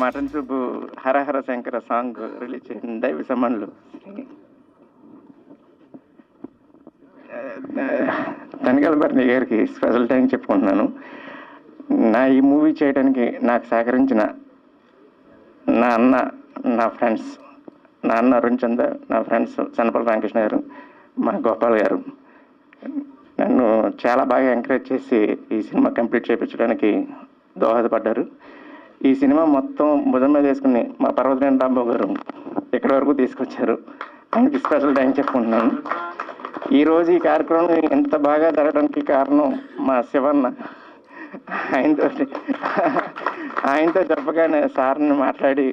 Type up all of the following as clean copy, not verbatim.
Mutton సూపు హరహర Shankara song release చేసిన దైవ సమానులు తనికెళ్ళబర్ని గారికి స్పెషల్ థ్యాంక్స్ చెప్పుకుంటున్నాను. నా ఈ మూవీ చేయడానికి నాకు సహకరించిన నా అన్న, నా ఫ్రెండ్స్, నా అన్న అరుణ్ చంద్ర, నా ఫ్రెండ్స్ సన్నపల్లి రామకృష్ణ గారు, మా గోపాల్ గారు నన్ను చాలా బాగా ఎంకరేజ్ చేసి ఈ సినిమా కంప్లీట్ చేయించడానికి దోహదపడ్డారు. ఈ సినిమా మొత్తం భుజం మీద వేసుకుని మా పర్వతనేని రాంబాబు గారు ఇక్కడి వరకు తీసుకొచ్చారు. ఆయనకి స్పెషల్ థ్యాంక్స్ చెప్పుకుంటున్నాను. ఈరోజు ఈ కార్యక్రమం ఎంత బాగా జరగడానికి కారణం మా శివన్న. ఆయనతో చెప్పగానే సార్ని మాట్లాడి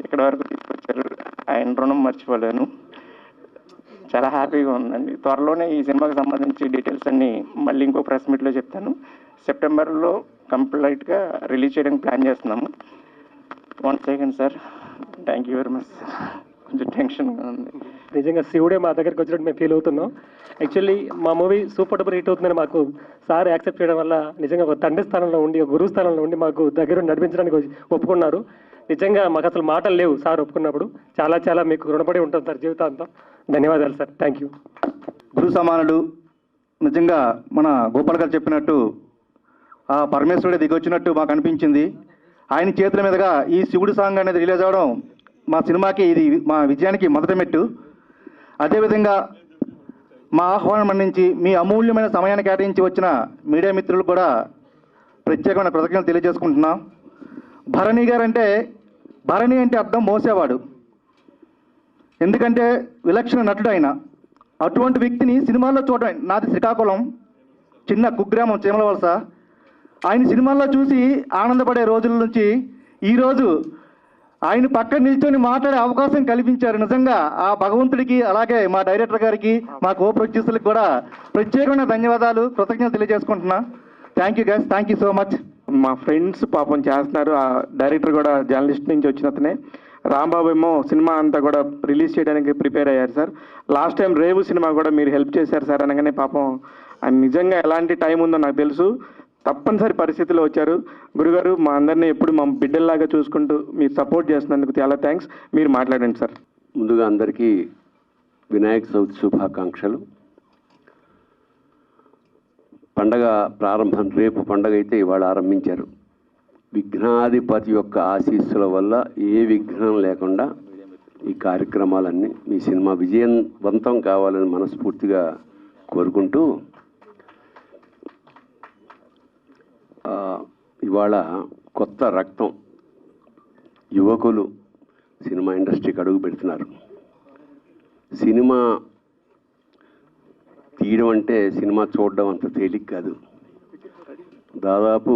ఇక్కడి వరకు తీసుకొచ్చారు. ఆయన రుణం మర్చిపోలేను. చాలా హ్యాపీగా ఉందండి. త్వరలోనే ఈ సినిమాకి సంబంధించి డీటెయిల్స్ అన్నీ మళ్ళీ ఇంకో ప్రెస్ మీట్లో చెప్తాను. సెప్టెంబర్లో కంప్లీట్గా రిలీజ్ చేయడానికి ప్లాన్ చేస్తున్నాము. 1 second sir. Thank you very much. కొంచెం టెన్షన్గా ఉంది. నిజంగా శివుడే మా దగ్గరికి వచ్చినట్టు మేము ఫీల్ అవుతున్నాం. యాక్చువల్లీ మా మూవీ సూపర్ డూపర్ హిట్ అవుతుందని మాకు సార్ యాక్సెప్ట్ చేయడం వల్ల నిజంగా ఒక తండ్రి స్థానంలో ఉండి, ఒక గురువు స్థానంలో ఉండి మాకు దగ్గర నడిపించడానికి ఒప్పుకున్నారు. నిజంగా మాకు అసలు మాటలు లేవు సార్ ఒప్పుకున్నప్పుడు. చాలా చాలా మీకు రుణపడి ఉంటాం సార్ జీవితాంతం. ధన్యవాదాలు సార్. Thank you. గురు సమానుడు. నిజంగా మన గోపాల్ గారు చెప్పినట్టు ఆ పరమేశ్వరుడే దిగొచ్చినట్టు మాకు అనిపించింది. ఆయన చేతుల మీదుగా ఈ శివుడు సాంగ్ అనేది రిలీజ్ అవ్వడం మా సినిమాకి, ఇది మా విజయానికి మొదటి మెట్టు. అదేవిధంగా మా ఆహ్వానం మన్నించి మీ అమూల్యమైన సమయాన్ని కేటాయించి వచ్చిన మీడియా మిత్రులు కూడా ప్రత్యేకమైన కృతజ్ఞతలు తెలియజేసుకుంటున్నాం. భరణి గారు అంటే, భరణి అంటే అర్థం మోసేవాడు. ఎందుకంటే విలక్షణ నటుడు ఆయన. అటువంటి వ్యక్తిని సినిమాల్లో చూడడం, నాది శ్రీకాకుళం, చిన్న కుగ్రామం చీమలవలస. ఆయన సినిమాల్లో చూసి ఆనందపడే రోజుల నుంచి ఈరోజు ఆయన పక్కన నిల్చొని మాట్లాడే అవకాశం కల్పించారు. నిజంగా ఆ భగవంతుడికి, అలాగే మా డైరెక్టర్ గారికి, మా కో ప్రొడ్యూసర్లకు కూడా ప్రత్యేకమైన ధన్యవాదాలు, కృతజ్ఞతలు తెలియజేసుకుంటున్నా. Thank you guys. Thank you so much. మా ఫ్రెండ్స్ పాపం చేస్తున్నారు. ఆ డైరెక్టర్ కూడా జర్నలిస్ట్ నుంచి వచ్చిన అతనే. రాంబాబు ఏమో సినిమా అంతా కూడా రిలీజ్ చేయడానికి ప్రిపేర్ అయ్యారు సార్. లాస్ట్ టైం రేవు సినిమా కూడా మీరు హెల్ప్ చేశారు సార్ అనగానే పాపం ఆయన నిజంగా ఎలాంటి టైం ఉందో నాకు తెలుసు. తప్పనిసరి పరిస్థితిలో వచ్చారు. గురుగారు మా అందరినీ ఎప్పుడు మా బిడ్డల్లాగా చూసుకుంటూ మీరు సపోర్ట్ చేస్తున్నందుకు చాలా థ్యాంక్స్. మీరు మాట్లాడండి సార్. ముందుగా అందరికీ వినాయక చవితి శుభాకాంక్షలు. పండగ ప్రారంభం రేపు పండగ అయితే ఇవాళ ఆరంభించారు. విఘ్నాధిపతి యొక్క ఆశీస్సుల వల్ల ఏ విఘ్నం లేకుండా ఈ కార్యక్రమాలన్నీ, మీ సినిమా విజయవంతం కావాలని మనస్ఫూర్తిగా కోరుకుంటూ, ఇవాళ కొత్త రక్తం, యువకులు సినిమా ఇండస్ట్రీకి అడుగు పెడుతున్నారు. సినిమా తీయడం అంటే సినిమా చూడడం అంత తేలిక కాదు. దాదాపు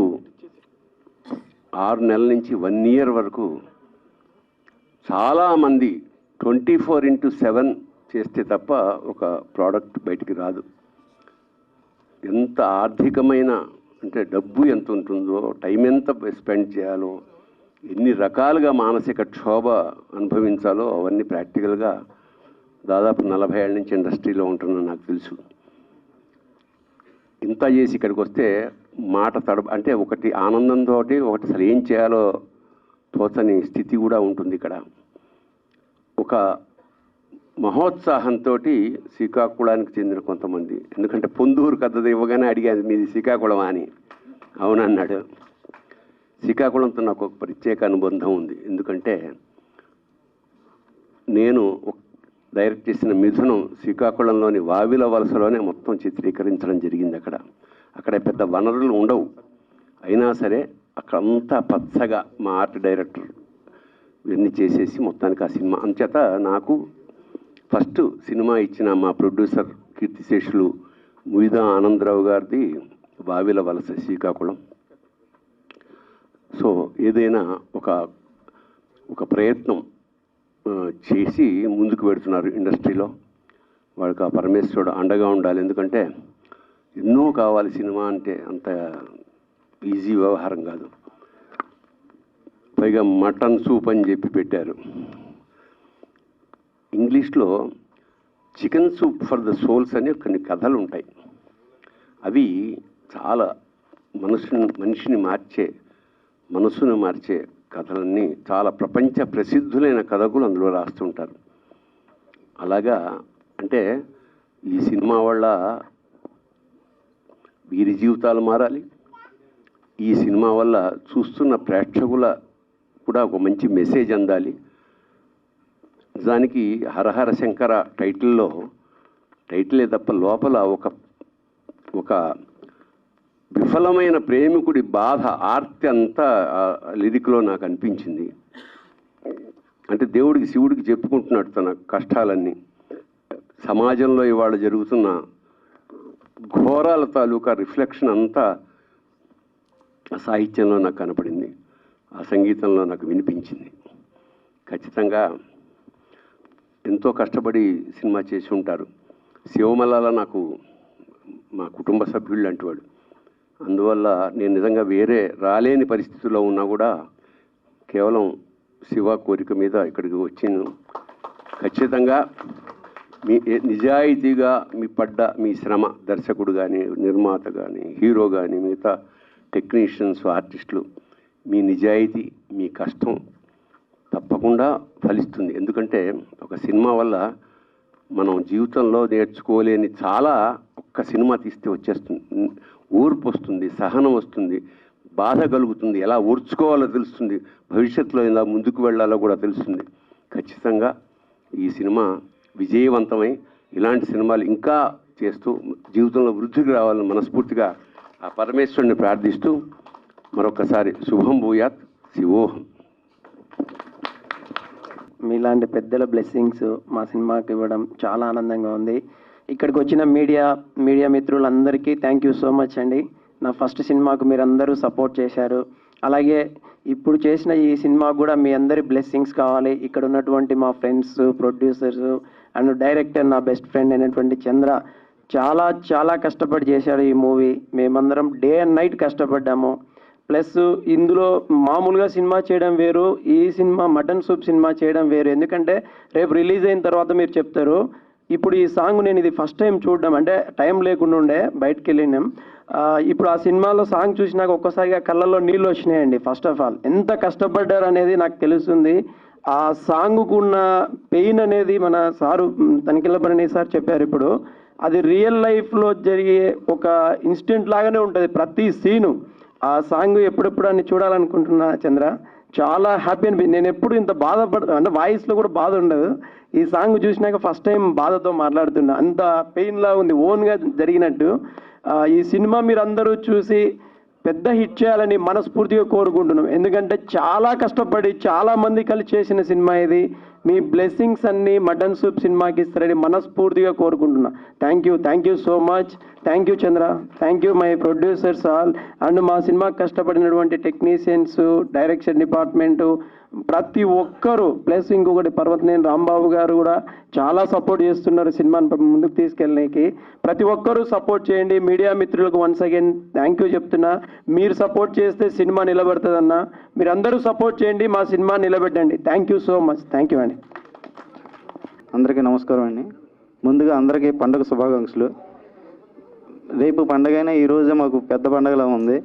6 నెలల నుంచి 1 ఇయర్ వరకు చాలామంది 24/7 చేస్తే తప్ప ఒక ప్రోడక్ట్ బయటికి రాదు. ఎంత ఆర్థికమైన, అంటే డబ్బు ఎంత ఉంటుందో, టైం ఎంత స్పెండ్ చేయాలో, ఎన్ని రకాలుగా మానసిక క్షోభ అనుభవించాలో అవన్నీ ప్రాక్టికల్గా దాదాపు 40 ఏళ్ళ నుంచి ఇండస్ట్రీలో ఉంటున్నా నాకు తెలుసు. ఇంత చేసి ఇక్కడికి వస్తే మాట అంటే ఒకటి ఆనందంతో, ఒకటి అసలు ఏం చేయాలో తోచని స్థితి కూడా ఉంటుంది ఇక్కడ. ఒక మహోత్సాహంతో శ్రీకాకుళానికి చెందిన కొంతమంది, ఎందుకంటే పొందూరు కథ ఇవ్వగానే అడిగాను మీది శ్రీకాకుళం అని. అవునన్నాడు. శ్రీకాకుళంతో నాకు ఒక ప్రత్యేక అనుబంధం ఉంది. ఎందుకంటే నేను డైరెక్ట్ చేసిన మిథునం శ్రీకాకుళంలోని వావిల వలసలోనే మొత్తం చిత్రీకరించడం జరిగింది. అక్కడ పెద్ద వనరులు ఉండవు, అయినా సరే అక్కడంతా పచ్చగా మా ఆర్ట్ డైరెక్టర్ ఇవన్నీ చేసేసి మొత్తానికి ఆ సినిమా అంచేత నాకు ఫస్ట్ సినిమా ఇచ్చిన మా ప్రొడ్యూసర్ కీర్తిశేషులు ముయిదా ఆనందరావు గారిది వావిల వలస శ్రీకాకుళం. సో ఏదైనా ఒక ప్రయత్నం చేసి ముందుకు పెడుతున్నారు ఇండస్ట్రీలో. వాళ్ళకి ఆ పరమేశ్వరుడు అండగా ఉండాలి. ఎందుకంటే ఎన్నో కావాలి. సినిమా అంటే అంత ఈజీ వ్యవహారం కాదు. పైగా మటన్ సూప్ అని చెప్పి పెట్టారు. ఇంగ్లీష్లో chicken soup for the souls అని కొన్ని కథలు ఉంటాయి. అవి చాలా మనసుని మార్చే కథలన్నీ చాలా ప్రపంచ ప్రసిద్ధులైన కథకులు అందులో రాస్తుంటారు. అలాగా అంటే ఈ సినిమా వల్ల వీరి జీవితాలు మారాలి, ఈ సినిమా వల్ల చూస్తున్న ప్రేక్షకుల కూడా ఒక మంచి మెసేజ్ అందాలి. నిజానికి హరహర శంకర టైటిలే తప్ప లోపల ఒక విఫలమైన ప్రేమికుడి బాధ ఆర్తి అంతా లిరిక్లో నాకు అనిపించింది. అంటే శివుడికి చెప్పుకుంటున్నాడు తన కష్టాలన్నీ. సమాజంలో ఇవాళ జరుగుతున్న ఘోరాల తాలూకా రిఫ్లెక్షన్ అంతా ఆ సాహిత్యంలో నాకు కనపడింది, ఆ సంగీతంలో నాకు వినిపించింది. ఖచ్చితంగా ఎంతో కష్టపడి సినిమా చేసి ఉంటారు. శివమల్లాల నాకు మా కుటుంబ సభ్యుడు లాంటి వాడు. అందువల్ల నేను నిజంగా వేరే రాలేని పరిస్థితుల్లో ఉన్నా కూడా కేవలం శివ కోరిక మీద ఇక్కడికి వచ్చిన ఖచ్చితంగా నిజాయితీగా మీ శ్రమ, దర్శకుడు కానీ, నిర్మాత కానీ, హీరో కానీ, మిగతా టెక్నీషియన్స్, ఆర్టిస్టులు, మీ నిజాయితీ, మీ కష్టం తప్పకుండా ఫలిస్తుంది. ఎందుకంటే ఒక సినిమా వల్ల మనం జీవితంలో నేర్చుకోలేని చాలా ఒక్క సినిమా తీస్తే వచ్చేస్తుంది. ఓర్పు వస్తుంది, సహనం వస్తుంది, బాధ కలుగుతుంది, ఎలా ఓర్చుకోవాలో తెలుస్తుంది, భవిష్యత్తులో ఎలా ముందుకు వెళ్ళాలో కూడా తెలుస్తుంది. ఖచ్చితంగా ఈ సినిమా విజయవంతమై ఇలాంటి సినిమాలు ఇంకా చేస్తూ జీవితంలో వృద్ధికి రావాలని మనస్ఫూర్తిగా ఆ పరమేశ్వరుని ప్రార్థిస్తూ మరొకసారి శుభం భూయాత్, శివోహం. మీలాంటి పెద్దల బ్లెస్సింగ్స్ మా సినిమాకి ఇవ్వడం చాలా ఆనందంగా ఉంది. ఇక్కడికి వచ్చిన మీడియా మిత్రులందరికీ థ్యాంక్ యూ సో మచ్ అండి. నా ఫస్ట్ సినిమాకు మీరందరూ సపోర్ట్ చేశారు. అలాగే ఇప్పుడు చేసిన ఈ సినిమాకు కూడా మీ అందరి బ్లెస్సింగ్స్ కావాలి. ఇక్కడ ఉన్నటువంటి మా ఫ్రెండ్స్, ప్రొడ్యూసర్స్ అండ్ డైరెక్టర్, నా బెస్ట్ ఫ్రెండ్ అయినటువంటి చంద్ర చాలా చాలా కష్టపడి చేశాడు ఈ మూవీ. మేమందరం డే అండ్ నైట్ కష్టపడ్డాము. ప్లస్ ఇందులో మామూలుగా సినిమా చేయడం వేరు, ఈ సినిమా మటన్ సూప్ సినిమా చేయడం వేరు. ఎందుకంటే రేపు రిలీజ్ అయిన తర్వాత మీరు చెప్తారు. ఇప్పుడు ఈ సాంగ్ నేను ఇది ఫస్ట్ టైం చూడడం, అంటే టైం లేకుండా ఉండే బయటకు వెళ్ళినాం. ఇప్పుడు ఆ సినిమాలో సాంగ్ చూసినాక ఒక్కసారిగా కళ్ళల్లో నీళ్ళు వచ్చినాయండి. ఫస్ట్ ఆఫ్ ఆల్ ఎంత కష్టపడ్డారు అనేది నాకు తెలుస్తుంది. ఆ సాంగ్కు ఉన్న పెయిన్ అనేది మన సారు తనిఖీలభరణి సార్ చెప్పారు. ఇప్పుడు అది రియల్ లైఫ్లో జరిగే ఒక ఇన్సిడెంట్ లాగానే ఉంటుంది ప్రతి సీను. ఆ సాంగ్ ఎప్పుడెప్పుడు అని చూడాలనుకుంటున్నా చంద్ర. చాలా హ్యాపీ అనిపించింది. నేను ఎప్పుడు ఇంత అంటే వాయిస్లో కూడా బాధ ఉండదు. ఈ సాంగ్ చూసినాక ఫస్ట్ టైం బాధతో మాట్లాడుతున్నా. అంత పెయిన్లా ఉంది, ఓన్గా జరిగినట్టు. ఈ సినిమా మీరు అందరూ చూసి పెద్ద హిట్ చేయాలని మనస్ఫూర్తిగా కోరుకుంటున్నాం. ఎందుకంటే చాలా కష్టపడి చాలా మంది కలిసి చేసిన సినిమా ఇది. మీ బ్లెస్సింగ్స్ అన్నీ మటన్ సూప్ సినిమాకి ఇస్తారని మనస్ఫూర్తిగా కోరుకుంటున్నా. Thank you so much. Thank you Chandra. Thank you my producers all and మా సినిమాకి కష్టపడినటువంటి టెక్నీషియన్స్, డైరెక్షన్ డిపార్ట్మెంటు, ప్రతి ఒక్కరు. ప్లస్ ఇంకొకటి పర్వతనేని రాంబాబు గారు కూడా చాలా సపోర్ట్ చేస్తున్నారు సినిమాని ముందుకు తీసుకెళ్ళడానికి. ప్రతి ఒక్కరూ సపోర్ట్ చేయండి. మీడియా మిత్రులకు వన్స్ అగైన్ థ్యాంక్ యూ చెప్తున్నా. మీరు సపోర్ట్ చేస్తే సినిమా నిలబడుతుందన్న. మీరందరూ సపోర్ట్ చేయండి, మా సినిమా నిలబెట్టండి. Thank you so much. Thank you అండి. అందరికీ నమస్కారం అండి. ముందుగా అందరికీ పండుగ శుభాకాంక్షలు. రేపు పండుగ అయినా ఈరోజే మాకు పెద్ద పండుగలా ఉంది.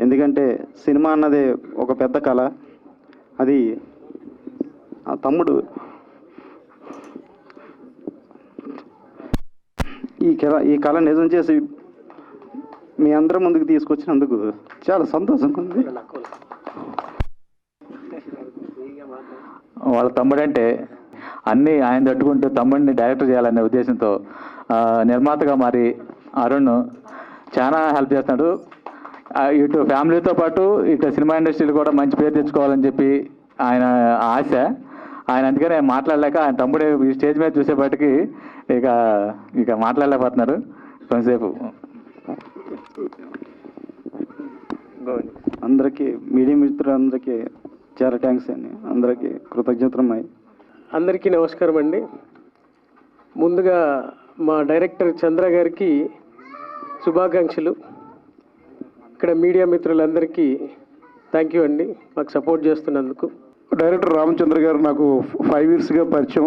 ఎందుకంటే సినిమా అన్నది ఒక పెద్ద కళ. అది ఆ తమ్ముడు ఈ కళ నిజం చేసి మీ అందరం ముందుకు తీసుకొచ్చినందుకు చాలా సంతోషంగా ఉంది. వాళ్ళ తమ్ముడంటే అన్నీ ఆయన తట్టుకుంటూ తమ్ముడిని డైరెక్టర్ చేయాలనే ఉద్దేశంతో నిర్మాతగా మరి అరుణ్ చాలా హెల్ప్ చేస్తున్నాడు. ఇటు ఫ్యామిలీతో పాటు ఇక సినిమా ఇండస్ట్రీలో కూడా మంచి పేరు తెచ్చుకోవాలని చెప్పి ఆయన ఆశ. ఆయన అందుకనే మాట్లాడలేక ఆయన తమ్ముడే ఈ స్టేజ్ మీద చూసేపాటికి ఇక మాట్లాడలేకపోతున్నారు కొంతసేపు. అందరికీ మీడియా మిత్రులందరికీ చాలా థ్యాంక్స్ అండి. అందరికీ కృతజ్ఞతలమ్మాయి. అందరికీ నమస్కారం అండి. ముందుగా మా డైరెక్టర్ చంద్ర గారికి శుభాకాంక్షలు. ఇక్కడ మీడియా మిత్రులందరికీ థ్యాంక్ యూ అండి, మాకు సపోర్ట్ చేస్తున్నందుకు. డైరెక్టర్ రామచంద్ర గారు నాకు 5 yearsగా పరిచయం.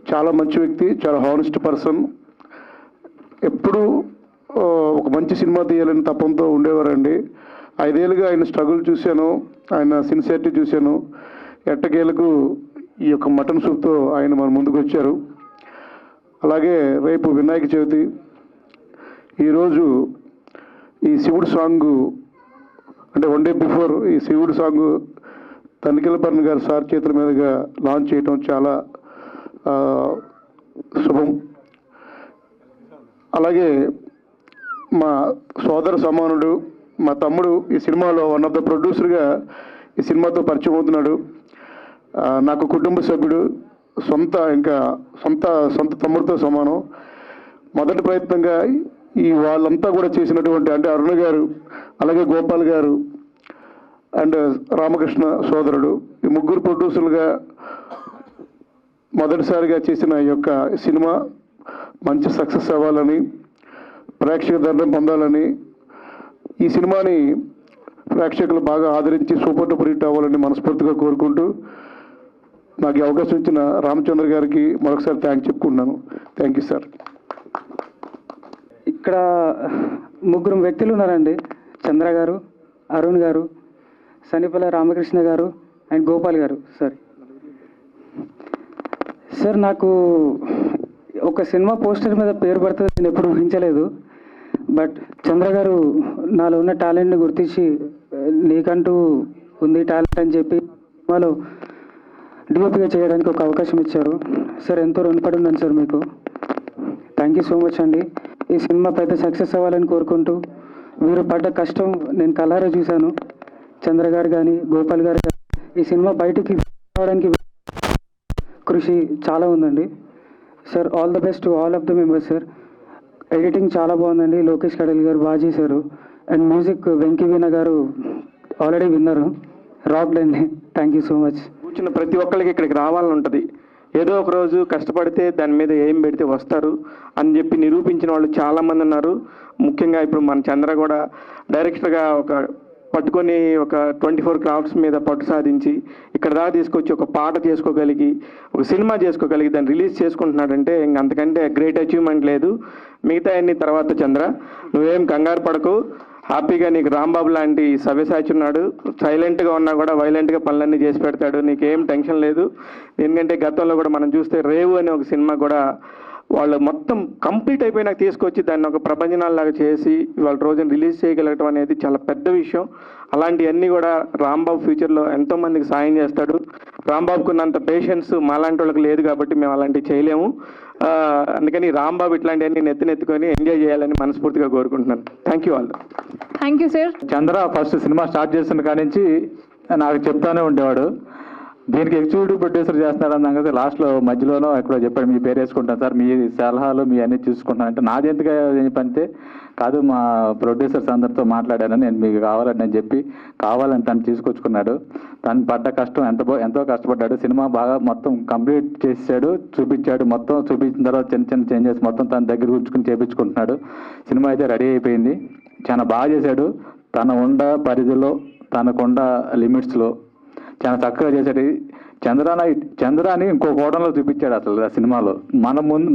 చాలా మంచి వ్యక్తి, చాలా హానెస్ట్ పర్సన్. ఎప్పుడూ ఒక మంచి సినిమా తీయాలని తపంతో ఉండేవారండి. 5 ఏళ్ళుగా ఆయన స్ట్రగుల్ చూశాను, ఆయన సిన్సియారిటీ చూశాను. ఎట్టకేలకు ఈ యొక్క మటన్ సూప్తో ఆయన మన ముందుకు వచ్చారు. అలాగే రేపు వినాయక చవితి, ఈరోజు ఈ శివుడు సాంగు అంటే 1 డే బిఫోర్ ఈ శివుడు సాంగు తనిఖీలపర్ణ గారు సార్ చేతుల మీదుగా లాంచ్ చేయడం చాలా శుభం. అలాగే మా సోదర సమానుడు, మా తమ్ముడు ఈ సినిమాలో వన్ ఆఫ్ ద ప్రొడ్యూసర్గా ఈ సినిమాతో పరిచయం అవుతున్నాడు. నాకు కుటుంబ సభ్యుడు, సొంత తమ్ముడితో సమానం. మొదటి ప్రయత్నంగా ఈ వాళ్ళంతా కూడా చేసినటువంటి అంటే అరుణ గారు, అలాగే గోపాల్ గారు అండ్ రామకృష్ణ సోదరుడు, ఈ ముగ్గురు ప్రొడ్యూసర్లుగా మొదటిసారిగా చేసిన ఈ యొక్క సినిమా మంచి సక్సెస్ అవ్వాలని, ప్రేక్షక ధర్మం పొందాలని, ఈ సినిమాని ప్రేక్షకులు బాగా ఆదరించి సూపర్ డూపర్ హిట్ అవ్వాలని మనస్ఫూర్తిగా కోరుకుంటూ నాకు ఈ అవకాశం ఇచ్చిన రామచంద్ర గారికి మరొకసారి థ్యాంక్స్ చెప్పుకుంటున్నాను. Thank you sir. ఇక్కడ 3 వ్యక్తులు ఉన్నారండి. చంద్ర గారు, అరుణ్ గారు, సనిపల్ల రామకృష్ణ గారు అండ్ గోపాల్ గారు. సార్ నాకు ఒక సినిమా పోస్టర్ మీద పేరు పడుతుంది నేను ఎప్పుడు ఊహించలేదు. బట్ చంద్ర గారు నాలో ఉన్న టాలెంట్ని గుర్తించి నీకంటూ ఉంది టాలెంట్ అని చెప్పి సినిమాలో డిఓపిగా చేయడానికి ఒక అవకాశం ఇచ్చారు. సార్ ఎంతో రుణపడి ఉన్నాను సార్ మీకు. థ్యాంక్ యూ సో మచ్ అండి. ఈ సినిమా పెద్ద సక్సెస్ అవ్వాలని కోరుకుంటూ, వీరు పడ్డ కష్టం నేను కళ్ళారా చూశాను. చంద్ర గారు కానీ గోపాల్ గారు కానీ ఈ సినిమా బయటికి రావడానికి కృషి చాలా ఉందండి. Sir all the best to all of the members sir. Editing చాలా బాగుందండి, లోకేష్ కడల్ గారు బాగా చేశారు. అండ్ మ్యూజిక్ వెంకీ వీణ గారు ఆల్రెడీ విన్నారు, రాక్ అండి. Thank you so much. కూర్చున్న ప్రతి ఒక్కరికి ఇక్కడికి రావాలని ఉంటుంది. ఏదో ఒక రోజు కష్టపడితే దాని మీద ఏం పెడితే వస్తారు అని చెప్పి నిరూపించిన వాళ్ళు చాలామంది ఉన్నారు. ముఖ్యంగా ఇప్పుడు మన చంద్ర కూడా డైరెక్టర్గా పట్టుకొని ఒక 24 క్రాఫ్ట్స్ మీద పట్టు సాధించి ఇక్కడ దాకా తీసుకొచ్చి ఒక పాట చేసుకోగలిగి, ఒక సినిమా చేసుకోగలిగి దాన్ని రిలీజ్ చేసుకుంటున్నాడంటే ఇంక అంతకంటే గ్రేట్ అచీవ్మెంట్ లేదు. మిగతా అన్ని తర్వాత చంద్ర, నువ్వేం కంగారు పడకు. హ్యాపీగా నీకు రాంబాబు లాంటి సవ్యసాచి ఉన్నాడు. సైలెంట్గా ఉన్నా కూడా వైలెంట్గా పనులన్నీ చేసి పెడతాడు. నీకేం టెన్షన్ లేదు. ఎందుకంటే గతంలో కూడా మనం చూస్తే రేవు అనే ఒక సినిమా కూడా వాళ్ళు మొత్తం కంప్లీట్ అయిపోయినాక తీసుకొచ్చి దాన్ని ఒక ప్రపంచనాల్లాగా చేసి ఇవాళ రోజున రిలీజ్ చేయగలగటం అనేది చాలా పెద్ద విషయం. అలాంటివన్నీ కూడా రాంబాబు ఫ్యూచర్లో ఎంతోమందికి సాయం చేస్తాడు. రాంబాబుకున్నంత పేషెన్స్ మాలాంటి వాళ్ళకి లేదు కాబట్టి మేము అలాంటివి చేయలేము. అందుకని రాంబాబు ఇట్లాంటివన్నీ నెత్తినెత్తుకొని ఎంజాయ్ చేయాలని మనస్ఫూర్తిగా కోరుకుంటున్నాను. Thank you all. Thank you sir. Chandra first cinema start చేసిన కాడి నుంచి నాకు చెప్తానే ఉండేవాడు, దీనికి ఎగ్జిక్యూటివ్ ప్రొడ్యూసర్ చేస్తున్నాడు అన్నాక లాస్ట్లో మధ్యలోనో ఎక్కడో చెప్పాడు, మీ పేరు వేసుకుంటాను సార్, మీ సలహాలు మీ అన్నీ చూసుకుంటాను అంటే నాది ఎందుకు చెప్పంటే, కాదు మా ప్రొడ్యూసర్స్ అందరితో మాట్లాడాను, నేను మీకు కావాలని నేను చెప్పి కావాలని తను తీసుకొచ్చుకున్నాడు. తను పడ్డ కష్టం ఎంతో కష్టపడ్డాడు. సినిమా బాగా మొత్తం కంప్లీట్ చేసాడు, చూపించాడు. మొత్తం చూపించిన తర్వాత చిన్న చేంజెస్ మొత్తం తన దగ్గర కూర్చుకుని చేపించుకుంటున్నాడు. సినిమా అయితే రెడీ అయిపోయింది. చాలా బాగా చేశాడు. తన ఉండ పరిధిలో, తనకుండ లిమిట్స్లో చాలా చక్కగా చేశాడు. చంద్రాని ఇంకో కోణంలో చూపించాడు అసలు ఆ సినిమాలో.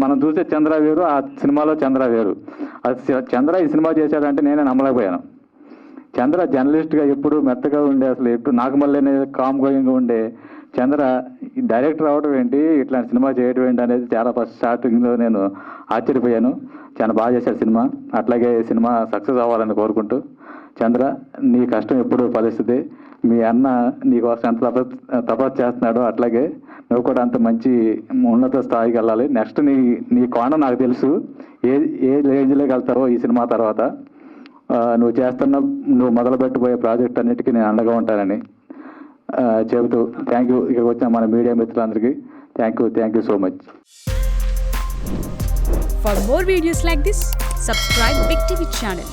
మనం చూసే చంద్ర వేరు, ఆ సినిమాలో చంద్ర వేరు. చంద్ర ఈ సినిమా చేశాడంటే నేనే నమ్మలేకపోయాను. చంద్ర జర్నలిస్ట్గా ఎప్పుడు మెత్తగా ఉండే, అసలు ఎప్పుడు నాకు మళ్ళీ కామ్ గోయింగ్గా ఉండే చంద్ర డైరెక్టర్ అవడం ఏంటి, ఇట్లాంటి సినిమా చేయడం ఏంటి అనేది చాలా ఫస్ట్ స్టార్టింగ్లో నేను ఆశ్చర్యపోయాను. చాలా బాగా చేశాడు సినిమా. అట్లాగే సినిమా సక్సెస్ అవ్వాలని కోరుకుంటూ, చంద్ర నీ కష్టం ఎప్పుడు ఫలిస్తుంది. మీ అన్న నీకోసం ఎంత తపస్సు చేస్తున్నాడో అట్లాగే నువ్వు కూడా అంత మంచి ఉన్నత స్థాయికి వెళ్ళాలి. నెక్స్ట్ నీ కోణం నాకు తెలుసు, ఏ రేంజ్లోకి వెళ్తావో ఈ సినిమా తర్వాత. నువ్వు మొదలు పెట్టబోయే ప్రాజెక్ట్ అన్నిటికీ నేను అండగా ఉంటానని చెబుతూ థ్యాంక్ యూ. ఇక్కడికి వచ్చిన మన మీడియా మిత్రులందరికీ thank you so much. For more videos like this, subscribe Big TV channel.